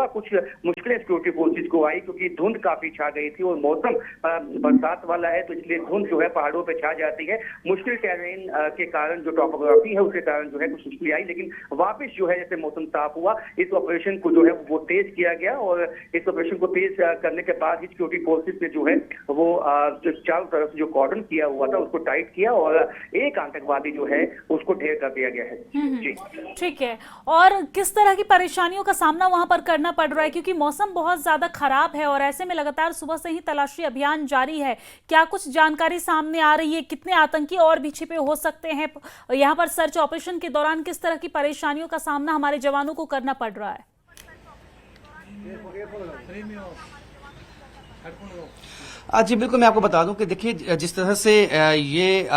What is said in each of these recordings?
कुछ मुश्किलें security forces को आई, क्योंकि धुंध काफी छा गई थी और मौसम बरसात वाला है, तो इसलिए धुंध जो है पहाड़ों पे छा जाती है। मुश्किल टेरेन के कारण जो टॉपोग्राफी है उसके कारण जो है कुछ मुश्किल आई, लेकिन वापस जो है जैसे मौसम साफ हुआ, इस ऑपरेशन को जो है वो तेज किया गया और इस ऑपरेशन को तेज करने के बाद ही सिक्योरिटी फोर्सेज ने जो है वो चारों तरफ से जो कॉर्डन किया हुआ था उसको टाइट किया और एक आतंकवादी जो है उसको ढेर कर दिया गया है। जी ठीक है। और किस तरह की परेशानियों का सामना वहां पर करना पड़ रहा है, क्योंकि मौसम बहुत ज्यादा खराब है और ऐसे में लगातार सुबह से ही तलाशी अभियान जारी है। क्या कुछ जानकारी सामने आ रही है, कितने आतंकी और भी छिपे हो सकते हैं यहाँ पर सर्च ऑपरेशन के दौरान, किस तरह की परेशानियों का सामना हमारे जवानों को करना पड़ रहा है? जी बिल्कुल, मैं आपको बता दूं कि देखिए जिस तरह से ये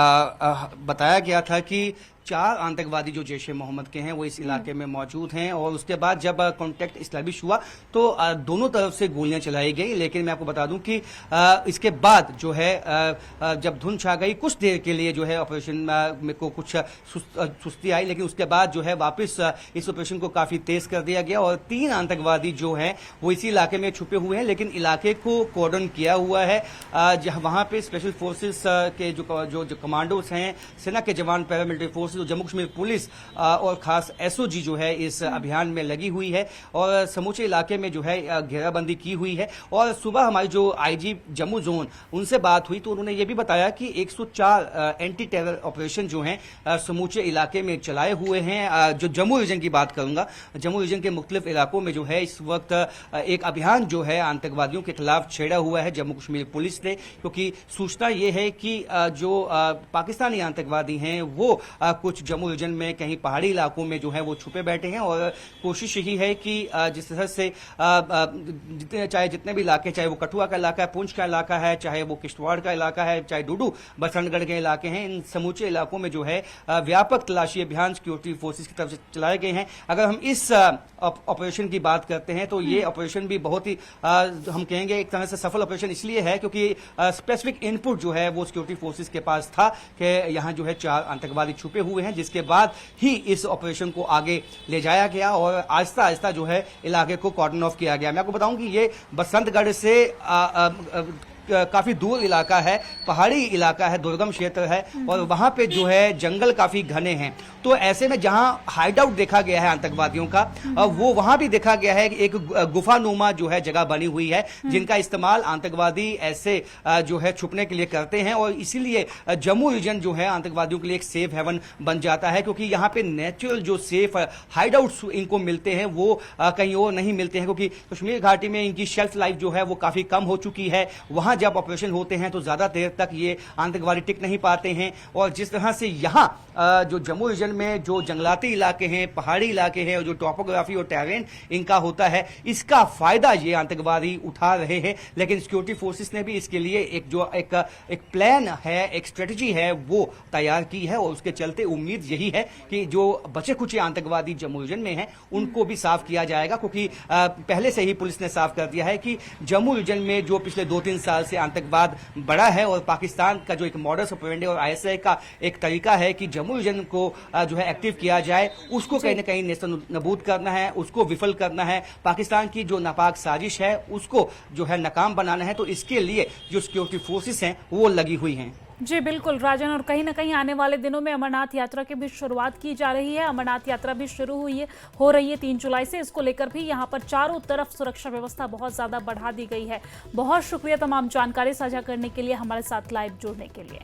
बताया गया था कि 4 आतंकवादी जो जैश ए मोहम्मद के हैं वो इस इलाके में मौजूद हैं और उसके बाद जब कॉन्टेक्ट इस्टेब्लिश हुआ तो दोनों तरफ से गोलियां चलाई गई। लेकिन मैं आपको बता दूं कि इसके बाद जो है जब धुंध छा गई कुछ देर के लिए जो है ऑपरेशन में को कुछ सुस्ती आई, लेकिन उसके बाद जो है वापस इस ऑपरेशन को काफी तेज कर दिया गया और 3 आतंकवादी जो हैं वो इसी इलाके में छुपे हुए हैं, लेकिन इलाके को कॉर्डन किया हुआ है। वहां पे स्पेशल फोर्सेस के जो कमांडोज हैं, सेना के जवान, paramilitary force, Jammu Kashmir police और खास एसओजी जो है इस अभियान में लगी हुई है और समूचे इलाके में जो है घेराबंदी की हुई है। और सुबह हमारी जो आईजी जम्मू जोन उनसे बात हुई तो उन्होंने ये भी बताया कि 104 एंटी टेरर ऑपरेशन जो हैं समूचे इलाके में चलाए हुए हैं। जो जम्मू रीजन की बात करूंगा, जम्मू रीजन के मुख्तलिफ इलाकों में जो है इस वक्त एक अभियान जो है आतंकवादियों के खिलाफ छेड़ा हुआ है जम्मू कश्मीर पुलिस ने, क्योंकि सूचना यह है कि जो पाकिस्तानी आतंकवादी हैं वो कुछ जम्मू रीजन में कहीं पहाड़ी इलाकों में जो है वो छुपे बैठे हैं और कोशिश यही है कि जिस तरह से जितने भी इलाके, चाहे वो कठुआ का इलाका है, पुंछ का इलाका है, चाहे वो किश्तवाड़ का इलाका है, चाहे डूडू बसंतगढ़ के इलाके हैं, इन समूचे इलाकों में जो है व्यापक तलाशी अभियान सिक्योरिटी फोर्सेज की तरफ से चलाए गए हैं। अगर हम इस ऑपरेशन की बात करते हैं तो ये ऑपरेशन भी बहुत ही हम कहेंगे एक तरह से सफल ऑपरेशन इसलिए है क्योंकि स्पेसिफिक इनपुट जो है वो सिक्योरिटी फोर्सेज के पास था कि यहाँ जो है 4 आतंकवादी छुपे हुए हैं, जिसके बाद ही इस ऑपरेशन को आगे ले जाया गया और आहिस्ता आहिस्ता जो है इलाके को कॉर्डन ऑफ किया गया। मैं आपको बताऊं कि ये बसंतगढ़ से काफी दूर इलाका है, पहाड़ी इलाका है, दुर्गम क्षेत्र है और वहां पे जो है जंगल काफी घने हैं। तो ऐसे में जहां हाइड आउट देखा गया है आतंकवादियों का, वो वहां भी देखा गया है कि एक गुफानुमा जो है जगह बनी हुई है जिनका इस्तेमाल आतंकवादी ऐसे जो है छुपने के लिए करते हैं और इसीलिए जम्मू रीजन जो है आतंकवादियों के लिए एक सेफ हेवन बन जाता है, क्योंकि यहाँ पे नेचुरल जो सेफ हाइड आउट इनको मिलते हैं वो कहीं और नहीं मिलते हैं, क्योंकि कश्मीर घाटी में इनकी शेल्फ लाइफ जो है वो काफी कम हो चुकी है। वहां जब ऑपरेशन होते हैं तो ज्यादा देर तक ये आतंकवादी टिक नहीं पाते हैं और जिस तरह से यहाँ जो जम्मू रीजन में जो जंगलाती इलाके हैं, पहाड़ी इलाके हैं और जो टॉपोग्राफी और टेरेन इनका होता है, इसका फायदा ये आतंकवादी उठा रहे हैं। लेकिन सिक्योरिटी फोर्सेस ने भी इसके लिए एक प्लान है, एक स्ट्रेटजी है वो तैयार की है और उसके चलते उम्मीद यही है कि जो बचे कुछ आतंकवादी जम्मू रीजन में हैं उनको भी साफ किया जाएगा, क्योंकि पहले से ही पुलिस ने साफ कर दिया है कि जम्मू रीजन में जो पिछले 2-3 साल से आतंकवाद बढ़ा है और पाकिस्तान का जो एक मॉडस ऑपरेंडी और आईएसआई का एक तरीका है कि जम्मू रीजन को जो है एक्टिव किया जाए, उसको कहीं ना कहीं नेस्तनाबूद करना है, उसको विफल करना है, पाकिस्तान की जो नापाक साजिश है उसको जो है नाकाम बनाना है। तो इसके लिए जो सिक्योरिटी फोर्सेस हैं वो लगी हुई हैं। जी बिल्कुल राजन, और कहीं ना कहीं आने वाले दिनों में अमरनाथ यात्रा की भी शुरुआत की जा रही है। अमरनाथ यात्रा भी शुरू हो रही है 3 जुलाई से। इसको लेकर भी यहाँ पर चारों तरफ सुरक्षा व्यवस्था बहुत ज्यादा बढ़ा दी गई है। बहुत शुक्रिया तमाम जानकारी साझा करने के लिए, हमारे साथ लाइव जुड़ने के लिए।